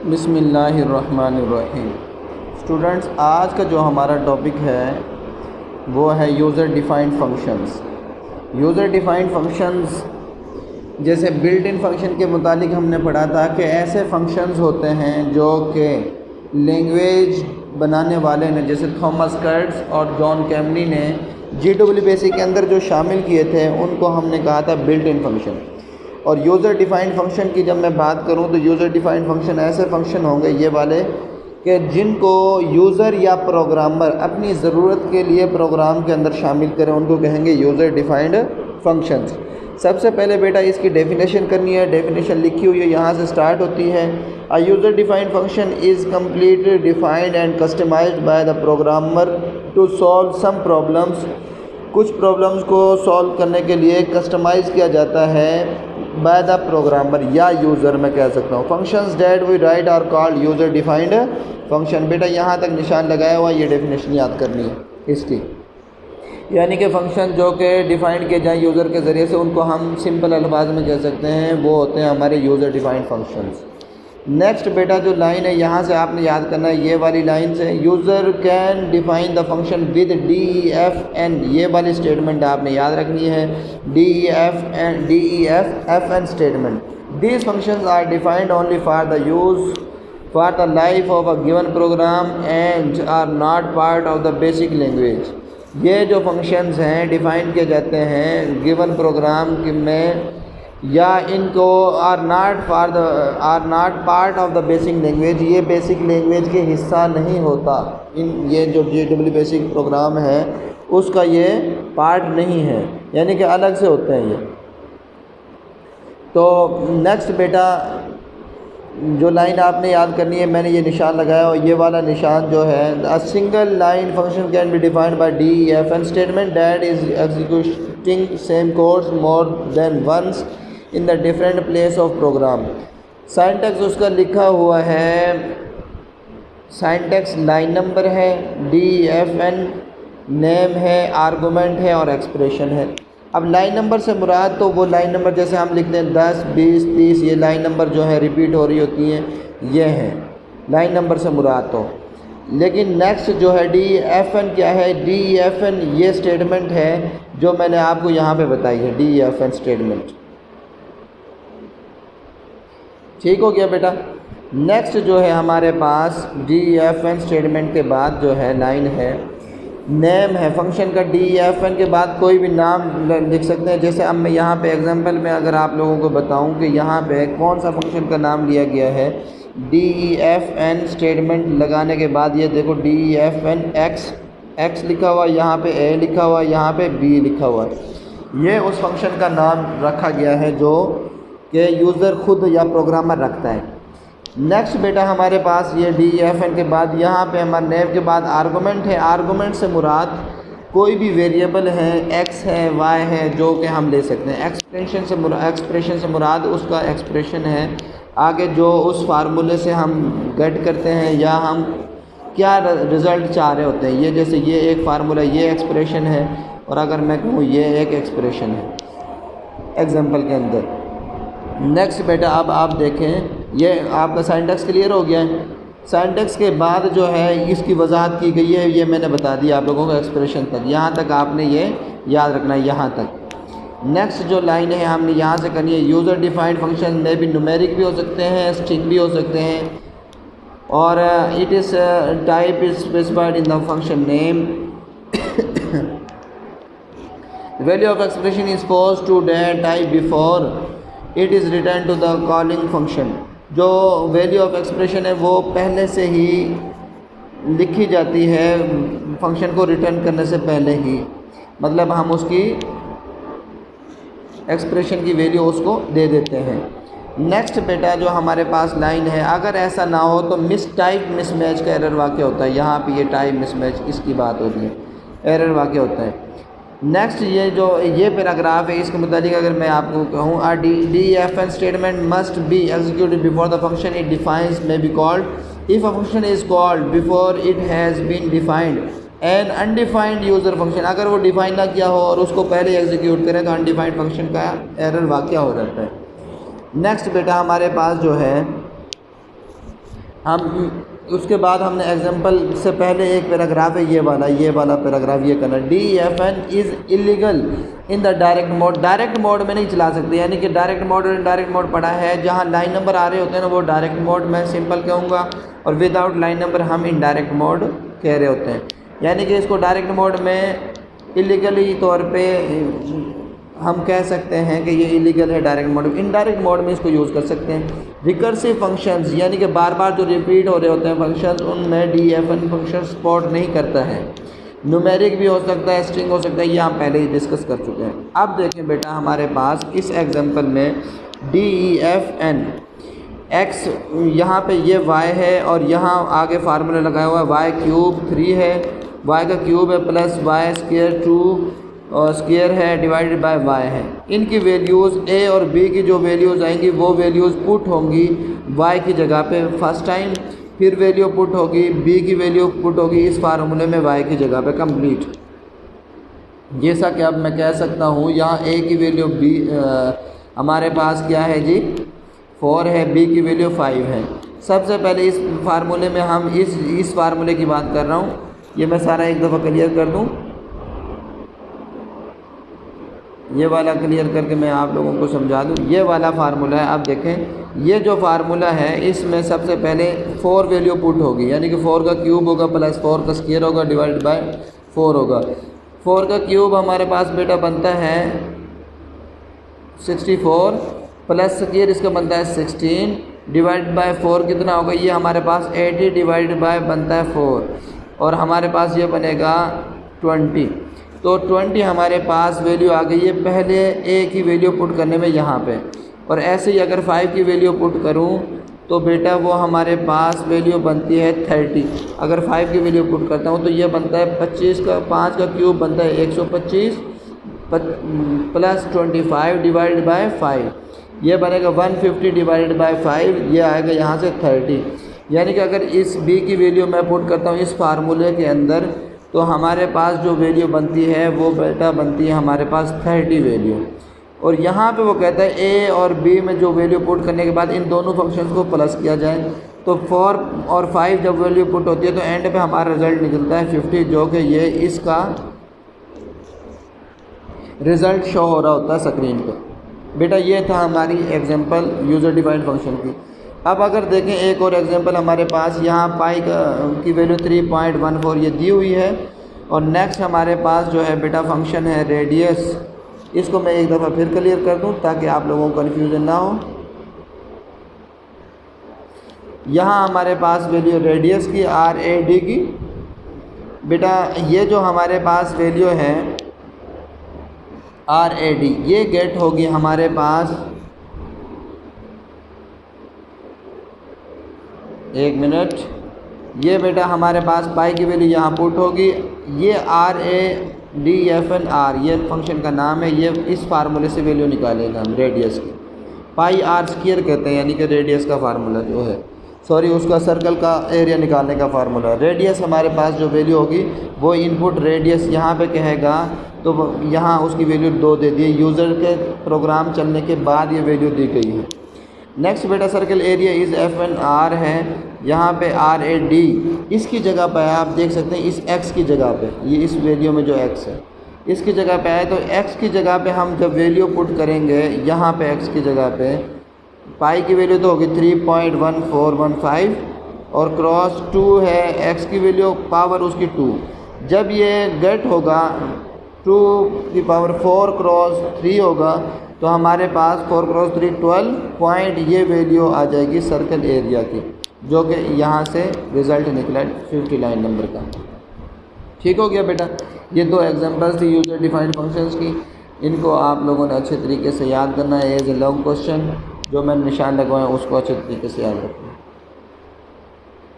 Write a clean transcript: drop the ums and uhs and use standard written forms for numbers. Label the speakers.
Speaker 1: बिस्मिल्लाहिर्रहमानिर्रहीम। स्टूडेंट्स, आज का जो हमारा टॉपिक है वो है यूज़र डिफ़ाइंड फंक्शंस। यूज़र डिफ़ाइंड फंक्शंस जैसे बिल्ट इन फंक्शन के मुतालिक हमने पढ़ा था कि ऐसे फंक्शंस होते हैं जो कि लैंग्वेज बनाने वाले ने, जैसे थॉमस कर्ट्स और जॉन कैमनी ने GWBasic के अंदर जो शामिल किए थे उनको हमने कहा था बिल्ट इन फंक्शन। और यूज़र डिफ़ाइंड फंक्शन की जब मैं बात करूं तो यूज़र डिफ़ाइंड फंक्शन ऐसे फंक्शन होंगे ये वाले कि जिनको यूज़र या प्रोग्रामर अपनी ज़रूरत के लिए प्रोग्राम के अंदर शामिल करें, उनको कहेंगे यूज़र डिफ़ाइंड फंक्शंस। सबसे पहले बेटा इसकी डेफिनेशन करनी है। डेफिनेशन लिखी हुई है, यहाँ से स्टार्ट होती है। A user defined function is completely defined and customized by the programmer to solve some problems. कुछ प्रॉब्लम्स को सॉल्व करने के लिए कस्टमाइज़ किया जाता है बाय द प्रोग्रामर या यूज़र, मैं कह सकता हूँ। Functions that we write are called user defined function. बेटा यहाँ तक निशान लगाया हुआ, ये डेफिनेशन याद करनी है इसकी। यानी कि फ़ंक्शन जो कि डिफ़ाइंड किए जाए यूज़र के ज़रिए से, उनको हम सिंपल अल्फाज में कह सकते हैं, वो होते हैं हमारे यूज़र डिफ़ाइंड फंक्शंस। नेक्स्ट बेटा जो लाइन है यहाँ से आपने याद करना है, ये वाली लाइन से, user can define the function with DEFN। ये वाली स्टेटमेंट आपने याद रखनी है, DEFN statement. These functions are defined only for the use for the life of a given program and are not part of the basic language. ये जो functions हैं define किए जाते हैं गिवन प्रोग्राम में, या इनको are not part of the basic language, ये बेसिक लैंग्वेज के हिस्सा नहीं होता। ये जो GWBasic प्रोग्राम है उसका ये पार्ट नहीं है, यानी कि अलग से होते हैं ये। तो नेक्स्ट बेटा जो लाइन आपने याद करनी है, मैंने ये निशान लगाया और ये वाला निशान जो है, a single line function can be defined by DEFN statement that is executing same codes more than once in the different place of program. Syntax उसका लिखा हुआ है, साइंटेक्स लाइन नंबर है, DEFN नेम है, आर्गूमेंट है और expression है। अब लाइन नंबर से मुराद तो वो लाइन नंबर जैसे हम लिखते हैं 10, 20, 30, ये लाइन नंबर जो है रिपीट हो रही होती हैं, ये हैं लाइन नंबर से मुराद तो। लेकिन नेक्स्ट जो है DEFN क्या है, DEFN ये स्टेटमेंट है जो मैंने आपको यहाँ पे बताई है, DEFN स्टेटमेंट। ठीक हो गया बेटा। नेक्स्ट जो है हमारे पास DEFN स्टेटमेंट के बाद जो है लाइन है, नेम है फंक्शन का। DEFN के बाद कोई भी नाम लिख सकते हैं। जैसे अब मैं यहाँ पे एग्जांपल में अगर आप लोगों को बताऊँ कि यहाँ पे कौन सा फंक्शन का नाम लिया गया है, DEFN स्टेटमेंट लगाने के बाद ये देखो DEFN x लिखा हुआ, यहाँ पे A लिखा हुआ, यहाँ पे B लिखा हुआ है। ये उस फंक्शन का नाम रखा गया है जो कि यूज़र खुद या प्रोग्रामर रखता है। नेक्स्ट बेटा हमारे पास ये DEFN के बाद यहाँ पे हमारे नेम के बाद आर्गूमेंट है। आर्गूमेंट से मुराद कोई भी वेरिएबल है, x है, y है, जो कि हम ले सकते हैं। एक्सप्रेशन से मुराद उसका एक्सप्रेशन है, आगे जो उस फार्मूले से हम गेट करते हैं या हम क्या रिज़ल्ट चाह रहे होते हैं। ये जैसे ये एक फार्मूला, ये एक्सप्रेशन है, और अगर मैं कहूँ ये एक एक्सप्रेशन है एग्जाम्पल के अंदर। नेक्स्ट बेटा अब आप देखें, ये आपका साइंटेक्स क्लियर हो गया है। साइंटेक्स के बाद जो है इसकी वजाहत की गई है, ये मैंने बता दिया आप लोगों को एक्सप्रेशन तक। यहाँ तक आपने ये याद रखना है, यहाँ तक। नेक्स्ट जो लाइन है हमने यहाँ से करनी है, यूज़र डिफाइंड फंक्शन में भी न्यूमेरिक भी हो सकते हैं, स्ट्रिंग भी हो सकते हैं, और it is type is specified in the function name. Value of expression is posed to that type before it is return to the calling function. जो वैल्यू ऑफ एक्सप्रेशन है वो पहले से ही लिखी जाती है फंक्शन को रिटर्न करने से पहले ही, मतलब हम उसकी एक्सप्रेशन की वैल्यू उसको दे देते हैं। नेक्स्ट बेटा जो हमारे पास लाइन है, अगर ऐसा ना हो तो टाइप मिसमैच का एरर वाक़ होता है। यहाँ पे ये टाइप मिसमैच इसकी बात होती है, एरर वाक़ होता है। नेक्स्ट ये जो ये पैराग्राफ है, इसके मुतालिक अगर मैं आपको कहूँ, DEFN statement must be executed before the function it defines may be called if a function is called before it has been defined an undefined user function. अगर वो डिफाइन ना किया हो और उसको पहले एग्जीक्यूट करें तो अनडिफाइंड फंक्शन का एरर वाक़ हो जाता है। नेक्स्ट बेटा हमारे पास जो है हम उसके बाद हमने एग्जांपल से पहले एक पैराग्राफ है ये वाला पैराग्राफ ये करना, DEFN is illegal in the direct mode. Direct mode में नहीं चला सकते, यानी कि डायरेक्ट मोड और इनडायरेक्ट मोड पढ़ा है, जहाँ लाइन नंबर आ रहे होते हैं ना वो डायरेक्ट मोड में सिंपल कहूँगा, और विदाउट लाइन नंबर हम इनडायरेक्ट मोड कह रहे होते हैं। यानी कि इसको डायरेक्ट मोड में इलीगली तौर पे हम कह सकते हैं कि ये इलीगल है डायरेक्ट मोड। इनडायरेक्ट मोड में इसको यूज़ कर सकते हैं। रिकर्सिव फंक्शंस यानी कि बार बार जो रिपीट हो रहे होते हैं फंक्शंस, उनमें DEFN फंक्शन सपोर्ट नहीं करता है। न्यूमेरिक भी हो सकता है, स्ट्रिंग हो सकता है, ये हम पहले ही डिस्कस कर चुके हैं। अब देखें बेटा, हमारे पास इस एग्जांपल में DEFN x यहाँ पे ये y है और यहाँ आगे फार्मूला लगाया हुआ है y³ 3 है, y का क्यूब है प्लस y² 2 और स्क्वायर है डिवाइडेड बाय y है। इनकी वैल्यूज़ a और b की जो वैल्यूज़ आएंगी वो वैल्यूज़ पुट होंगी y की जगह पे फर्स्ट टाइम, फिर वैल्यू पुट होगी b की वैल्यू पुट होगी इस फार्मूले में y की जगह पे कंप्लीट। जैसा कि अब मैं कह सकता हूँ यहाँ a की वैल्यू b हमारे पास क्या है जी 4 है, b की वैल्यू 5 है। सबसे पहले इस फार्मूले में हम इस फार्मूले की बात कर रहा हूँ, ये मैं सारा एक दफ़ा क्लियर कर दूँ, ये वाला क्लियर करके मैं आप लोगों को समझा दूँ। ये वाला फार्मूला है, आप देखें ये जो फार्मूला है इसमें सबसे पहले 4 वैल्यू पुट होगी, यानी कि 4 का क्यूब होगा प्लस 4 का स्क्वायर होगा डिवाइड बाय 4 होगा। 4 का क्यूब हमारे पास बेटा बनता है 64 प्लस स्क्वायर इसका बनता है 16 डिवाइड बाय 4 कितना होगा, ये हमारे पास 80 डिवाइड बाय बनता है 4 और हमारे पास ये बनेगा 20। तो 20 हमारे पास वैल्यू आ गई है पहले a की वैल्यू पुट करने में यहाँ पे, और ऐसे ही अगर 5 की वैल्यू पुट करूँ तो बेटा वो हमारे पास वैल्यू बनती है 30। अगर 5 की वैल्यू पुट करता हूँ तो ये बनता है 25 का 5 का क्यूब बनता है 125 प्लस 25 डिवाइड बाय 5, ये बनेगा 150 डिवाइड बाय 5, ये आएगा यहाँ से 30। यानी कि अगर इस b की वैल्यू मैं पुट करता हूँ इस फार्मूले के अंदर तो हमारे पास जो वैल्यू बनती है वो बेटा बनती है हमारे पास 30 वैल्यू। और यहाँ पे वो कहता है a और b में जो वैल्यू पुट करने के बाद इन दोनों फंक्शंस को प्लस किया जाए, तो 4 और 5 जब वैल्यू पुट होती है तो एंड पे हमारा रिज़ल्ट निकलता है 50, जो कि ये इसका रिज़ल्ट शो हो रहा होता है स्क्रीन पे। बेटा ये था हमारी एग्जांपल यूज़र डिफाइंड फंक्शन की। अब अगर देखें एक और एग्जांपल हमारे पास, यहाँ पाई की वैल्यू 3.14 ये दी हुई है, और नेक्स्ट हमारे पास जो है बेटा फंक्शन है रेडियस। इसको मैं एक दफ़ा फिर क्लियर कर दूं ताकि आप लोगों को कन्फ्यूजन ना हो। यहाँ हमारे पास वैल्यू रेडियस की RAD की, बेटा ये जो हमारे पास वैल्यू है RAD ये गेट होगी हमारे पास, एक मिनट, ये बेटा हमारे पास पाई की वैल्यू यहाँ पुट होगी, ये RADFNR ये फंक्शन का नाम है, ये इस फार्मूले से वैल्यू निकालेगा हम रेडियस की। पाई आर स्क्वायर कहते हैं, यानी कि रेडियस का फार्मूला जो है, सॉरी उसका सर्कल का एरिया निकालने का फार्मूला। रेडियस हमारे पास जो वैल्यू होगी वो इनपुट रेडियस यहाँ पे कहेगा, तो यहाँ उसकी वैल्यू 2 दे दी है, यूज़र के प्रोग्राम चलने के बाद ये वैल्यू दी गई है। नेक्स्ट बेटा सर्कल एरिया इज़ FNR है, यहाँ पे RAD इसकी जगह पे है, आप देख सकते हैं इस x की जगह पे, ये इस वैल्यू में जो x है इसकी जगह पे है, तो x की जगह पे हम जब वैल्यू पुट करेंगे यहाँ पे x की जगह पे, पाई की वैल्यू तो होगी 3.1415 और क्रॉस 2 है, x की वैल्यू पावर उसकी 2, जब ये गेट होगा 2 की पावर 4 क्रॉस 3 होगा तो हमारे पास 4 क्रॉस 3 12 पॉइंट ये वैल्यू आ जाएगी सर्कल एरिया की, जो कि यहाँ से रिज़ल्ट निकला 50 लाइन नंबर का। ठीक हो गया बेटा, ये 2 एग्जांपल्स थी यूज़र डिफाइंड फंक्शंस की, इनको आप लोगों ने अच्छे तरीके से याद करना है। एज ए लॉन्ग क्वेश्चन जो मैंने निशान लगवाया उसको अच्छे तरीके से याद रखना है।